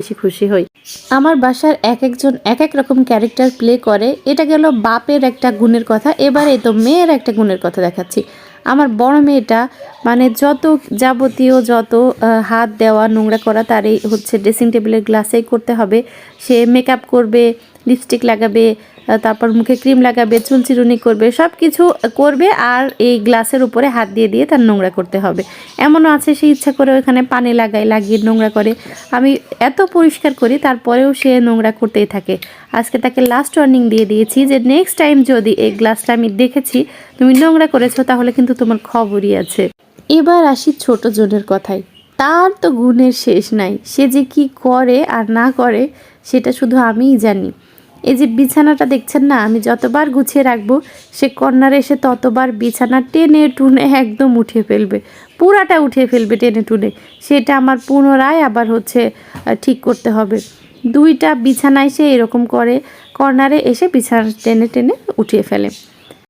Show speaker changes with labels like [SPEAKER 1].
[SPEAKER 1] বেশি খুশি হই। আমার বাসার এক একজন এক এক রকম ক্যারেক্টার প্লে করে। এটা গেল বাপের একটা গুণের কথা, এবারে তো মেয়ের একটা গুণের কথা দেখাচ্ছি। আমার বড় মেয়েটা মানে যত যাবতীয় যত হাত দেওয়া নোংরা করা তারই হচ্ছে ড্রেসিং টেবিলের গ্লাসেই করতে হবে। সে মেকআপ করবে, লিপস্টিক লাগাবে, তারপর মুখে ক্রিম লাগাবে, চুল চিরুনি করবে, সব কিছু করবে আর এই গ্লাসের উপরে হাত দিয়ে দিয়ে তার নোংরা করতে হবে। এমনও আছে সে ইচ্ছা করে ওখানে পানি লাগিয়ে নোংরা করে। আমি এত পরিষ্কার করি তারপরেও সে নোংরা করতেই থাকে। আজকে তাকে লাস্ট ওয়ার্নিং দিয়ে দিয়েছি যে নেক্সট টাইম যদি এই গ্লাসটা আমি দেখেছি তুমি নোংরা করেছো তাহলে কিন্তু তোমার খবরই আছে। এবার আসি ছোট জনের কথায়। তার তো গুণের শেষ নাই, সে যে কি করে আর না করে সেটা শুধু আমিই জানি। এই যে বিছানাটা দেখছেন না, আমি যতবার গুছিয়ে রাখবো সে কর্নারে এসে ততবার বিছানা টেনে টুনে একদম উঠিয়ে ফেলবে, পুরাটা উঠিয়ে ফেলবে টেনে টুনে। সেটা আমার পুনরায় আবার হচ্ছে ঠিক করতে হবে। দুইটা বিছানায় সে এরকম করে, কর্নারে এসে বিছানা টেনে টেনে উঠিয়ে ফেলে।